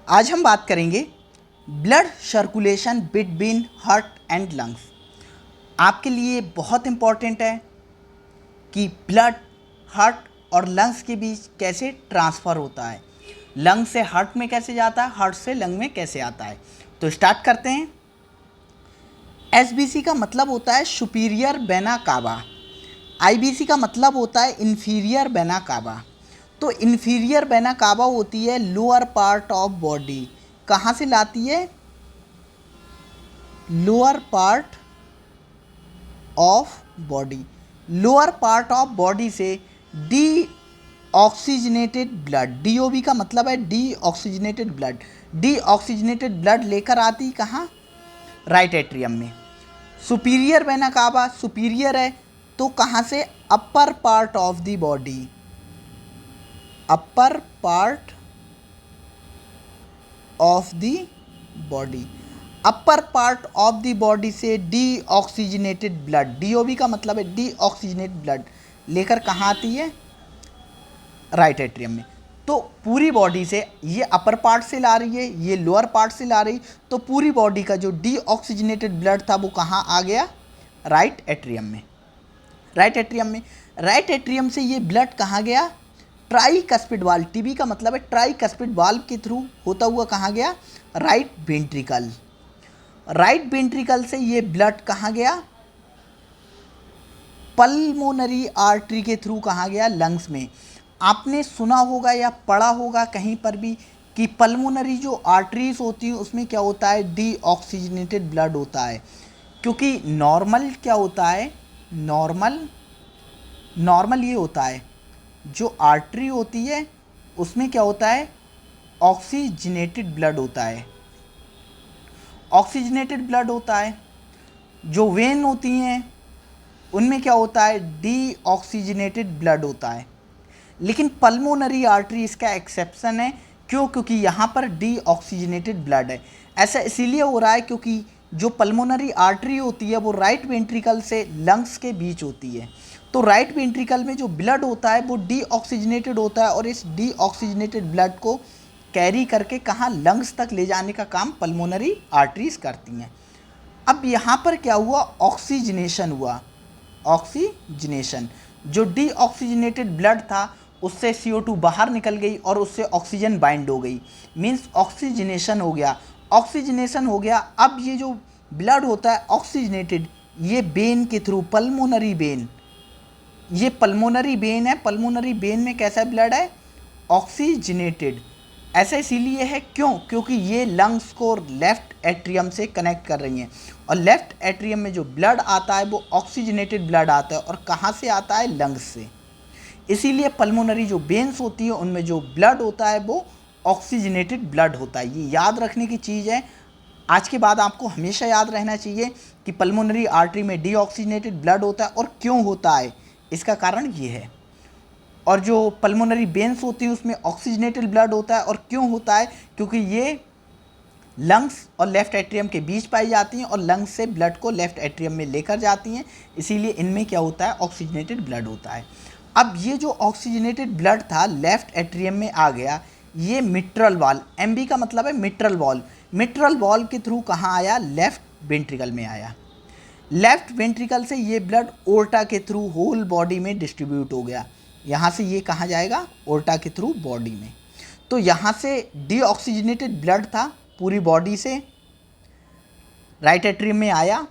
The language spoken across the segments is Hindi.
आज हम बात करेंगे blood circulation between heart and lungs. आपके लिए बहुत इम्पॉर्टेंट है कि ब्लड हार्ट और लंग्स के बीच कैसे ट्रांसफ़र होता है, लंग से हार्ट में कैसे जाता है, हार्ट से लंग में कैसे आता है। तो स्टार्ट करते हैं। एसबीसी का मतलब होता है सुपीरियर वेना कावा, आईबीसी का मतलब होता है इन्फीरियर वेना कावा। तो इन्फीरियर वेना कावा होती है लोअर पार्ट ऑफ बॉडी। कहाँ से लाती है? Lower part of body. Lower part of body से डी ऑक्सीजनेटेड ब्लड, डीओबी का मतलब है D oxygenated blood, D oxygenated blood लेकर आती कहाँ? राइट एट्रियम में। सुपीरियर वेना कावा सुपीरियर है तो कहाँ से? Upper part of the body, upper part of the body, upper part of the body से डी ऑक्सीजनेटेड ब्लड, डीओबी का मतलब है डी ऑक्सीजनेटेड ब्लड लेकर कहाँ आती है? राइट एट्रियम में। तो पूरी बॉडी से ये अपर पार्ट से ला रही है, ये लोअर पार्ट से ला रही, तो पूरी बॉडी का जो डी ऑक्सीजनेटेड ब्लड था वो कहाँ आ गया? राइट एट्रियम में। राइट एट्रियम में, राइट एट्रियम से ये ब्लड कहाँ गया? ट्राइकस्पिड वाल्व, टीबी का मतलब है ट्राइकस्पिड वाल्व के थ्रू होता हुआ कहाँ गया? Right ventricle. राइट वेंट्रिकल से ये ब्लड कहाँ गया? पल्मोनरी आर्टरी के थ्रू कहाँ गया? लंग्स में। आपने सुना होगा या पढ़ा होगा कहीं पर भी कि पल्मोनरी जो आर्टरीज होती हैं उसमें क्या होता है? डी ऑक्सीजनेटेड ब्लड होता है। क्योंकि नॉर्मल क्या होता है? नॉर्मल ये होता है जो आर्टरी होती है उसमें क्या होता है? ऑक्सीजनेटेड ब्लड होता है, ऑक्सीजनेटेड ब्लड होता है। जो वेन होती हैं उनमें क्या होता है? डी ऑक्सीजनेटेड ब्लड होता है। लेकिन पल्मोनरी आर्टरी इसका एक्सेप्शन है। क्यों? क्योंकि यहाँ पर डी ऑक्सीजनेटेड ब्लड है। ऐसा इसीलिए हो रहा है क्योंकि जो पल्मोनरी आर्टरी होती है वो राइट वेंट्रिकल से लंग्स के बीच होती है। तो राइट वेंट्रिकल में जो ब्लड होता है वो डी ऑक्सीजनेटेड होता है और इस डी ऑक्सीजनेटेड ब्लड को कैरी करके कहाँ? लंग्स तक ले जाने का काम पल्मोनरी आर्टरीज करती हैं। अब यहाँ पर क्या हुआ? ऑक्सीजनेशन हुआ। ऑक्सीजनेशन, जो डी ऑक्सीजनेटेड ब्लड था उससे CO2 बाहर निकल गई और उससे ऑक्सीजन बाइंड हो गई, मीन्स ऑक्सीजनेशन हो गया। ऑक्सीजनेशन हो गया। अब ये जो ब्लड होता है ऑक्सीजनेटेड, ये वेन के थ्रू, पल्मोनरी वेन, ये पल्मोनरी वेन है। पल्मोनरी वेन में कैसा ब्लड है? ऑक्सीजनेटेड। ऐसा इसीलिए है, क्यों? क्योंकि ये लंग्स को लेफ्ट एट्रियम से कनेक्ट कर रही हैं और लेफ्ट एट्रियम में जो ब्लड आता है वो ऑक्सीजनेटेड ब्लड आता है। और कहाँ से आता है? लंग्स से। इसीलिए पल्मोनरी जो वेन्स होती है उनमें जो ब्लड होता है वो ऑक्सीजनेटेड ब्लड होता है। ये याद रखने की चीज़ है। आज के बाद आपको हमेशा याद रहना चाहिए कि पल्मोनरी आर्टरी में डीऑक्सीजनेटेड ब्लड होता है और क्यों होता है, इसका कारण ये है। और जो पल्मोनरी वेन्स होती हैं उसमें ऑक्सीजनेटेड ब्लड होता है और क्यों होता है? क्योंकि ये लंग्स और लेफ्ट एट्रियम के बीच पाई जाती हैं और लंग्स से ब्लड को लेफ्ट एट्रियम में लेकर जाती हैं, इसीलिए इनमें क्या होता है? ऑक्सीजनेटेड ब्लड होता है। अब ये जो ऑक्सीजनेटेड ब्लड था लेफ्ट एट्रियम में आ गया, ये मिट्रल वॉल, एमबी का मतलब है मिट्रल वॉल, मिट्रल वॉल के थ्रू कहाँ आया? लेफ्ट वेंट्रिकल में आया। लेफ्ट वेंट्रिकल से ये ब्लड ओर्टा के थ्रू होल बॉडी में डिस्ट्रीब्यूट हो गया। यहाँ से ये कहाँ जाएगा? ओर्टा के थ्रू बॉडी में। तो यहाँ से डीऑक्सीजनेटेड ब्लड था पूरी बॉडी से, राइट एट्रियम में आया,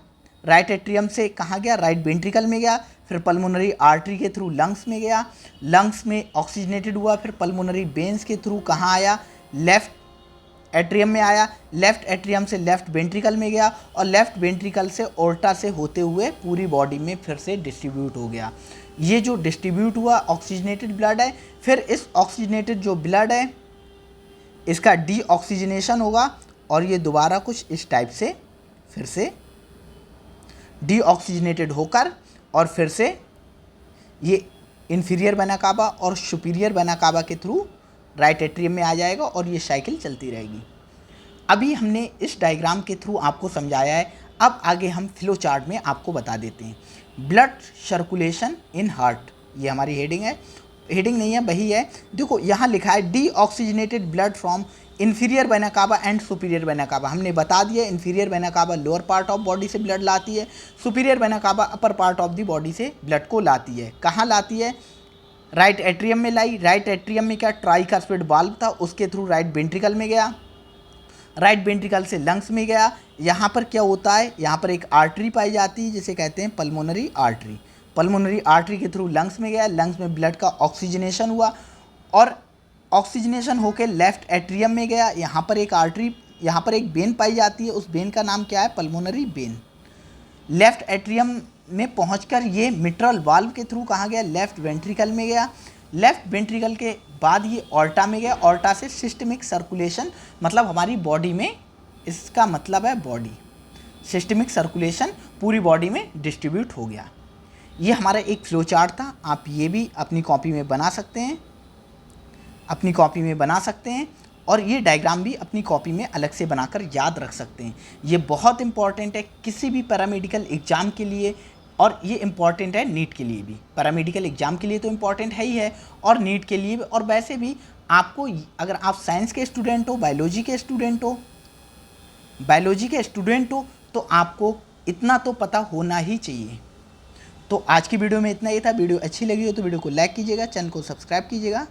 राइट एट्रियम से कहाँ गया? राइट वेंट्रिकल में गया, फिर पल्मोनरी आर्टरी के थ्रू लंग्स में गया, लंग्स में ऑक्सीजनेटेड हुआ, फिर पल्मोनरी वेन्स के थ्रू कहाँ आया? लेफ्ट एट्रियम में आया, लेफ्ट एट्रियम से लेफ्ट वेंट्रिकल में गया और लेफ्ट वेंट्रिकल से ओर्टा से होते हुए पूरी बॉडी में फिर से डिस्ट्रीब्यूट हो गया। ये जो डिस्ट्रीब्यूट हुआ ऑक्सीजनेटेड ब्लड है। फिर इस ऑक्सीजनेटेड जो ब्लड है इसका डीऑक्सीजनेशन होगा और ये दोबारा कुछ इस टाइप से फिर से डीऑक्सीजनेटेड होकर और फिर से ये इन्फीरियर वेना कावा और सुपीरियर वेना कावा के थ्रू राइट एट्रियम में आ जाएगा और ये साइकिल चलती रहेगी। अभी हमने इस डायग्राम के थ्रू आपको समझाया है। अब आगे हम फ्लो चार्ट में आपको बता देते हैं। ब्लड सर्कुलेशन इन हार्ट, ये हमारी हेडिंग है, हेडिंग नहीं है, वही है। देखो यहाँ लिखा है D oxygenated blood from inferior vena cava and superior vena cava हमने बता दिया। Inferior vena cava lower part of body से ब्लड लाती है, superior vena cava upper part of the body से ब्लड को लाती है। कहाँ लाती है? राइट एट्रियम में लाई। राइट एट्रियम में क्या ट्राइकास्पिड वाल्व था, उसके थ्रू राइट वेंट्रिकल में गया, राइट वेंट्रिकल से लंग्स में गया। यहाँ पर क्या होता है, यहाँ पर एक आर्टरी पाई जाती है जिसे कहते हैं पल्मोनरी आर्टरी। पल्मोनरी आर्टरी के थ्रू लंग्स में गया, लंग्स में ब्लड का ऑक्सीजनेशन हुआ और ऑक्सीजनेशन होकर लेफ्ट एट्रियम में गया। यहाँ पर एक आर्टरी, यहाँ पर एक वेन पाई जाती है, उस वेन का नाम क्या है? Pulmonary vein. लेफ्ट एट्रियम में पहुंचकर ये मिट्रल वाल्व के थ्रू कहाँ गया? लेफ्ट वेंट्रिकल में गया। लेफ्ट वेंट्रिकल के बाद ये ऑर्टा में गया, ऑर्टा से सिस्टमिक सर्कुलेशन, मतलब हमारी बॉडी में, इसका मतलब है बॉडी, सिस्टमिक सर्कुलेशन पूरी बॉडी में डिस्ट्रीब्यूट हो गया। ये हमारा एक फ्लो चार्ट था, आप ये भी अपनी कॉपी में बना सकते हैं, अपनी कॉपी में बना सकते हैं और ये डायग्राम भी अपनी कॉपी में अलग से बनाकर याद रख सकते हैं। ये बहुत इंपॉर्टेंट है किसी भी पैरामेडिकल एग्ज़ाम के लिए और ये इम्पॉर्टेंट है नीट के लिए भी। पैरामेडिकल एग्ज़ाम के लिए तो इम्पॉर्टेंट है ही है और नीट के लिए भी। और वैसे भी आपको, अगर आप साइंस के स्टूडेंट हो, बायोलॉजी के स्टूडेंट हो तो आपको इतना तो पता होना ही चाहिए। तो आज की वीडियो में इतना ही था। वीडियो अच्छी लगी हो तो वीडियो को लाइक कीजिएगा, चैनल को सब्सक्राइब कीजिएगा।